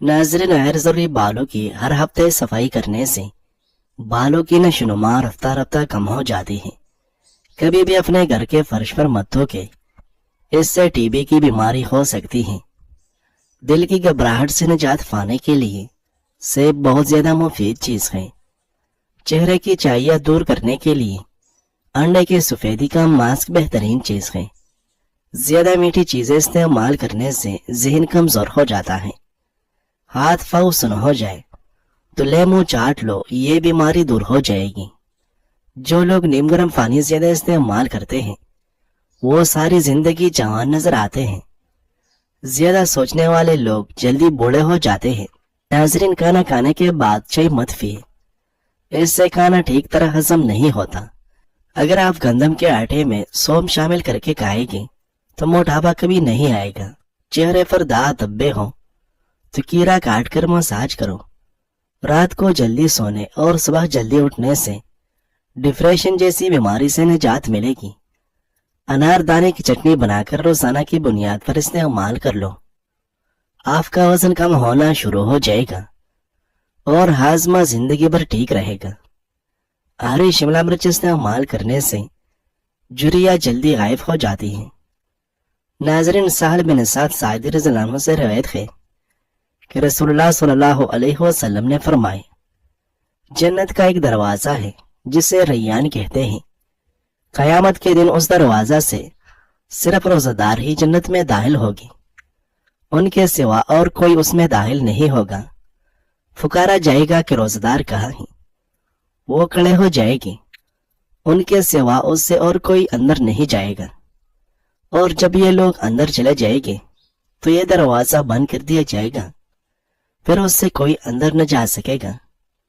नाज़रीन, गैर ज़रूरी बालों की हर हफ्ते सफाई करने से बालों की नशोनुमा रफ्ता रफ्ता कम हो जाती है। कभी भी अपने घर के फर्श पर मत थूके, इससे टीबी की बीमारी हो सकती है। दिल की घबराहट से निजात पाने के लिए सेब बहुत ज्यादा मुफीद चीज है। चेहरे की चाइयाँ दूर करने के लिए अंडे की सफेदी का मास्क बेहतरीन चीज है। ज्यादा मीठी चीजें इस्तेमाल करने से जहन कमजोर हो जाता है। हाथ पाँव सुन हो जाए तो लेमू चाट लो, ये बीमारी दूर हो जाएगी। जो लोग नीम गर्म पानी ज्यादा इस्तेमाल करते हैं वो सारी जिंदगी जवान नजर आते हैं। ज्यादा सोचने वाले लोग जल्दी बूढ़े हो जाते हैं। नाज़रीन, खाना खाने के बाद चाय मत पिए, इससे खाना ठीक तरह हजम नहीं होता। अगर आप गंदम के आटे में सौंफ शामिल करके खाएंगे तो मोटापा कभी नहीं आएगा। चेहरे पर दाग धब्बे हो तो कीड़ा काट कर मसाज करो। रात को जल्दी सोने और सुबह जल्दी उठने से डिप्रेशन जैसी बीमारी से निजात मिलेगी। अनारदाने की चटनी बनाकर रोजाना की बुनियाद पर इस्तेमाल कर लो, आपका वजन कम होना शुरू हो जाएगा और हाजमा जिंदगी भर ठीक रहेगा। हरी शिमला मिर्च इस्तेमाल करने से जुर्रिया जल्दी गायब हो जाती है। नाज़रीन, साहल बिन सअद साइदी रज़ियल्लाहु अन्हु से रवायत है कि रसूलुल्लाह सल्लल्लाहु अलैहि वसल्लम ने फरमाए, जन्नत का एक दरवाजा है जिसे रैयान कहते हैं। कयामत के दिन उस दरवाजा से सिर्फ रोजादार ही जन्नत में दाखिल होगी, उनके सिवा और कोई उसमें दाखिल नहीं होगा। पुकारा जाएगा कि रोजादार कहाँ है? वो खड़े हो जाएगी, उनके सिवा उससे और कोई अंदर नहीं जाएगा। और जब ये लोग अंदर चले जाएंगे तो ये दरवाजा बंद कर दिया जाएगा, फिर उससे कोई अंदर न जा सकेगा।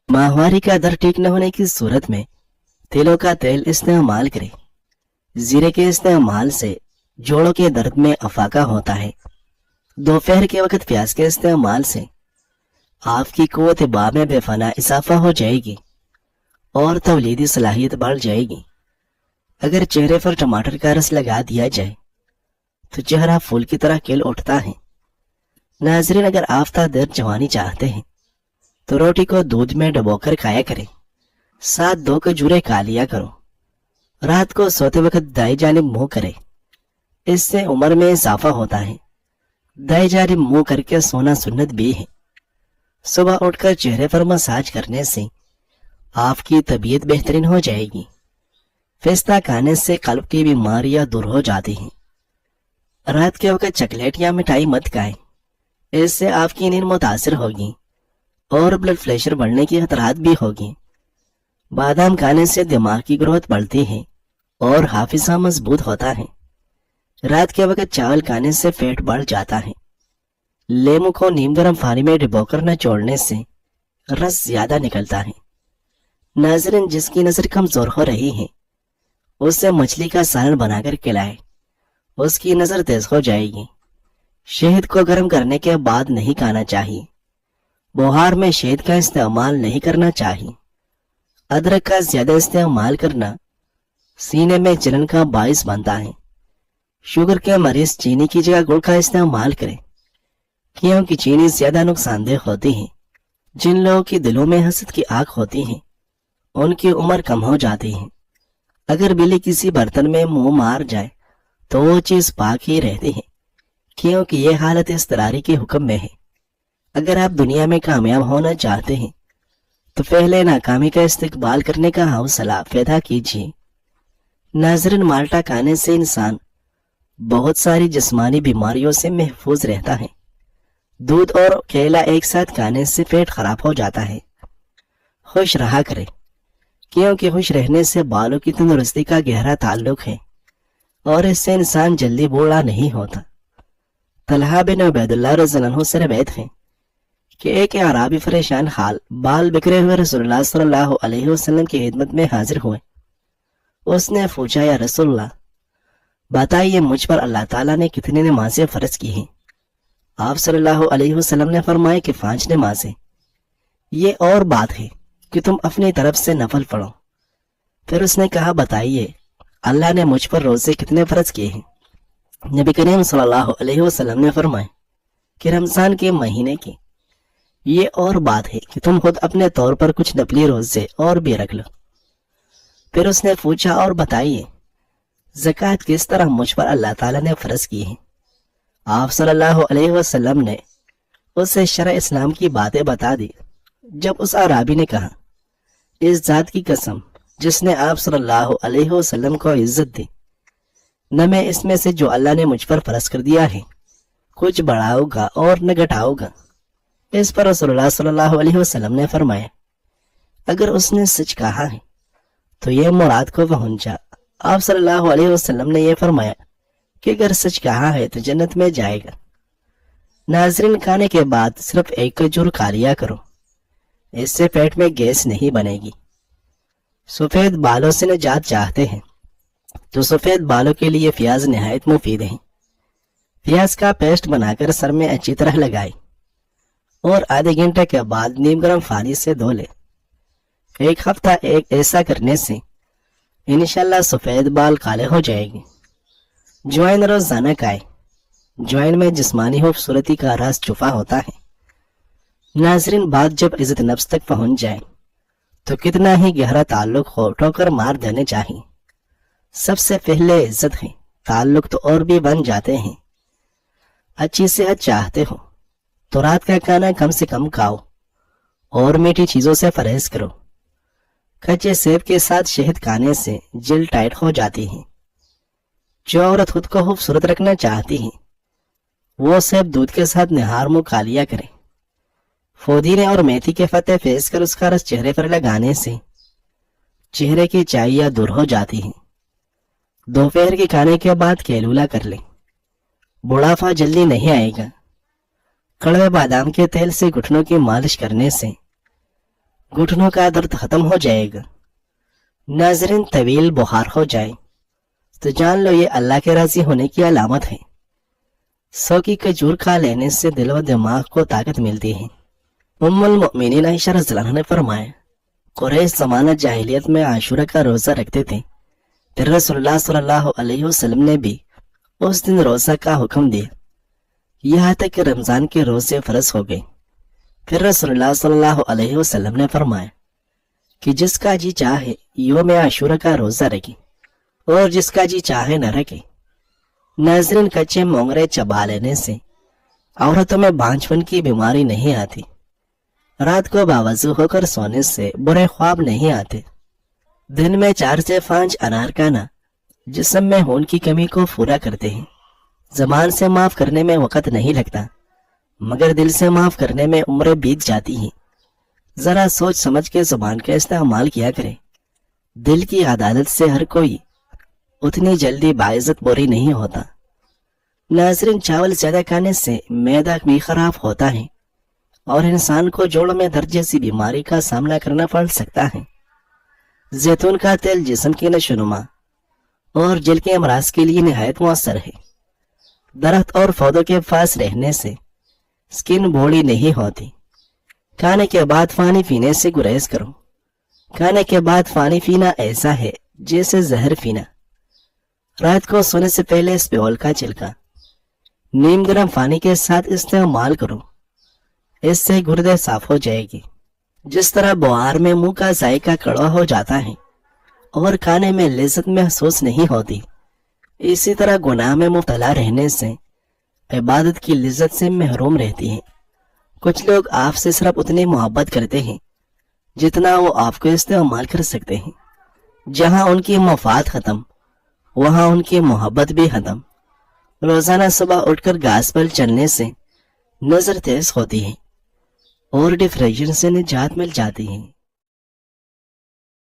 माहवारी का दर ठीक न होने की सूरत में तिलों का तेल इस्तेमाल करें। जीरे के इस्तेमाल से जोड़ों के दर्द में अफाका होता है। दोपहर के वक्त प्याज के इस्तेमाल से आपकी कुव्वत बा में बेफना इजाफा हो जाएगी और तवलीदी सलाहियत बढ़ जाएगी। अगर चेहरे पर टमाटर का रस लगा दिया जाए तो चेहरा फूल की तरह खिल उठता है। नाज़रीन, अगर आप ताज़ा जवानी चाहते हैं तो रोटी को दूध में डुबोकर खाया करें, साथ 2 खजूरें खा लिया करो। रात को सोते वक्त दाएं जानिब मुंह करें, इससे उम्र में इजाफा होता है। दाएं जानिब मुंह करके सोना सुन्नत भी है। सुबह उठकर चेहरे पर मसाज करने से आपकी तबीयत बेहतरीन हो जाएगी। पिस्ता खाने से कल्ब की बीमारियां दूर हो जाती हैं। रात के वक्त चॉकलेट या मिठाई मत खाएं, इससे आपकी नींद मुतासिर होगी और ब्लड प्रेशर बढ़ने की खतरात भी होगी। बादाम खाने से दिमाग की ग्रोथ बढ़ती है और हाफिजा मजबूत होता है। रात के वक्त चावल खाने से पेट बढ़ जाता है। लेमू को नीम गर्म पानी में डुबोकर निचोड़ने से रस ज्यादा निकलता है। नाज़रीन, जिसकी नजर कमजोर हो रही है उससे मछली का सालन बनाकर खिलाए, उसकी नजर तेज हो जाएगी। शहद को गर्म करने के बाद नहीं खाना चाहिए। बुहार में शहद का इस्तेमाल नहीं करना चाहिए। अदरक का ज्यादा इस्तेमाल करना सीने में जलन का बाइस बनता है। शुगर के मरीज चीनी की जगह गुड़ का इस्तेमाल करें, क्योंकि चीनी ज्यादा नुकसानदेह होती है। जिन लोगों की दिलों में हसद की आग होती है उनकी उम्र कम हो जाती है। अगर बिल्ली किसी बर्तन में मुंह मार जाए तो वो चीज पाक ही रहती है, क्योंकि ये हालत इस्तरारी के हुक्म में है। अगर आप दुनिया में कामयाब होना चाहते हैं तो पहले नाकामी का इस्तेकबाल करने का हौसला पैदा कीजिए। नाज़रीन, माल्टा खाने से इंसान बहुत सारी जिस्मानी बीमारियों से महफूज रहता है। दूध और केला एक साथ खाने से पेट खराब हो जाता है। खुश रहा करें, क्योंकि खुश रहने से बालों की तंदुरुस्ती का गहरा ताल्लुक है और इससे इंसान जल्दी बूढ़ा नहीं होता। तलहा बिन उबैदुल्लाह रज़ियल्लाहु अन्हु से रवायत है कि एक अराबी परेशान हाल बाल बिखरे हुए रसूलुल्लाह सल्लल्लाहु अलैहि वसल्लम की खिदमत में हाजिर हुए। उसने पूछा, या रसूलल्लाह, बताइए मुझ पर अल्लाह ताला ने कितनी नमाजें फर्ज की हैं? आप सल्लल्लाहु अलैहि वसल्लम ने फरमाया कि 5 नमाजें। ये और बात है कि तुम अपनी तरफ से नफल पढ़ो। फिर उसने कहा, बताइए अल्लाह ने मुझ पर रोजे कितने फर्ज किए हैं? नबी करीम सल्लल्लाहु अलैहि वसल्लम ने फरमाया कि रमजान के महीने की یہ اور بات ہے کہ تم خود اپنے طور پر کچھ نفلی روزے اور بھی رکھ لو۔ پھر اس نے پوچھا اور بتائیے زکوٰۃ کس طرح مجھ پر اللہ تعالیٰ نے فرض کی ہے۔ آپ صلی اللہ علیہ وسلم نے اسے شرع اسلام کی باتیں بتا دی۔ جب اس اعرابی نے کہا اس ذات کی قسم جس نے آپ صلی اللہ علیہ وسلم کو عزت دی، نہ میں اس میں سے جو اللہ نے مجھ پر فرض کر دیا ہے کچھ بڑھاؤ گا اور نہ گھٹاؤ گا۔ اس پر رسول اللہ صلی اللہ علیہ وسلم نے فرمایا اگر اس نے سچ کہا ہے تو یہ مراد کو پہنچا۔ آپ صلی اللہ علیہ وسلم نے یہ فرمایا کہ اگر سچ کہا ہے تو جنت میں جائے گا۔ ناظرین، کھانے کے بعد صرف ایک کھجور کھا لیا کرو، اس سے پیٹ میں گیس نہیں بنے گی۔ سفید بالوں سے نجات چاہتے ہیں تو سفید بالوں کے لیے پیاز نہایت مفید ہے۔ پیاز کا پیسٹ بنا کر سر میں اچھی طرح لگائے اور آدھے گھنٹے کے بعد نیم گرم پانی سے دھو لے۔ ایک ہفتہ ایسا کرنے سے انشاءاللہ سفید بال کالے ہو جائے گی۔ جوائن روزانہ کھائے۔ جوائن میں جسمانی خوبصورتی کا راز چھپا ہوتا ہے۔ ناظرین، بات جب عزت نفس تک پہنچ جائے تو کتنا ہی گہرا تعلق ہو ٹھوکر مار دینے چاہیے۔ سب سے پہلے عزت ہے، تعلق تو اور بھی بن جاتے ہیں۔ اچھی صحت چاہتے ہو تو رات کا کھانا کم سے کم کھاؤ اور میٹھی چیزوں سے پرہیز کرو۔ کچے سیب کے ساتھ شہد کھانے سے جلد ٹائٹ ہو جاتی ہے۔ جو عورت خود کو خوبصورت رکھنا چاہتی ہے وہ سیب دودھ کے ساتھ نہار منہ کھا لیا کرے۔ پودینے اور میتھی کے پتے پھینس کر اس کا رس چہرے پر لگانے سے چہرے کی چاہیاں دور ہو جاتی ہیں۔ دوپہر کے کھانے کے بعد کیلولا کر لیں، بڑھاپا جلدی نہیں آئے گا۔ کڑوے بادام کے تیل سے گھٹنوں کی مالش کرنے سے گھٹنوں کا درد ختم ہو جائے گا۔ ناظرین، طویل بخار ہو جائے تو جان لو یہ اللہ کے راضی ہونے کی علامت ہے۔ 100 کی کھجور کھا لینے سے دل و دماغ کو طاقت ملتی ہے۔ ام المؤمنین عائشہ رضی اللہ عنہا نے فرمایا قریش زمانہ جاہلیت میں عاشورہ کا روزہ رکھتے تھے، پھر رسول اللہ صلی اللہ علیہ وسلم نے بھی اس دن روزہ کا حکم دیا، یہاں تک کہ رمضان کے روزے فرض ہو گئے۔ پھر رسول اللہ صلی اللہ علیہ وسلم نے فرمایا کہ جس کا جی چاہے یوم عاشورہ کا روزہ رکھے اور جس کا جی چاہے نہ رکھے۔ ناظرین، کچے مونگرے چبا لینے سے عورتوں میں بانجھپن کی بیماری نہیں آتی۔ رات کو باوضو ہو کر سونے سے برے خواب نہیں آتے۔ دن میں 4 سے 5 انار کھانا جسم میں خون کی کمی کو پورا کرتے ہیں۔ زبان سے معاف کرنے میں وقت نہیں لگتا مگر دل سے معاف کرنے میں عمریں بیت جاتی ہیں۔ ذرا سوچ سمجھ کے زبان کا استعمال کیا کرے۔ دل کی عدالت سے ہر کوئی اتنی جلدی باعزت بری نہیں ہوتا۔ ناظرین، چاول زیادہ کھانے سے معدہ بھی خراب ہوتا ہے اور انسان کو جوڑوں میں درد جیسی بیماری کا سامنا کرنا پڑ سکتا ہے۔ زیتون کا تیل جسم کی نشوونما اور جلد کے امراض کے لیے نہایت مؤثر ہے۔ درخت اور پودوں کے پاس رہنے سے سکن بوڑھی نہیں ہوتی۔ کھانے کے بعد پانی پینے سے گریز کرو۔ کھانے کے بعد پانی پینا ایسا ہے جیسے زہر پینا۔ رات کو سونے سے پہلے اسپیول کا چھلکا نیم گرم پانی کے ساتھ استعمال کرو، اس سے گردے صاف ہو جائے گی۔ جس طرح بہار میں منہ کا ذائقہ کڑوا ہو جاتا ہے اور کھانے میں لذت محسوس نہیں ہوتی، اسی طرح گناہ میں مبتلا رہنے سے عبادت کی لذت سے محروم رہتی ہیں۔ کچھ لوگ آپ سے صرف اتنی محبت کرتے ہیں جتنا وہ آپ کو استعمال کر سکتے ہیں۔ جہاں ان کی مفاد ختم وہاں ان کی محبت بھی ختم۔ روزانہ صبح اٹھ کر گھاس پر چلنے سے نظر تیز ہوتی ہے اور ڈپریشن سے نجات مل جاتی ہے۔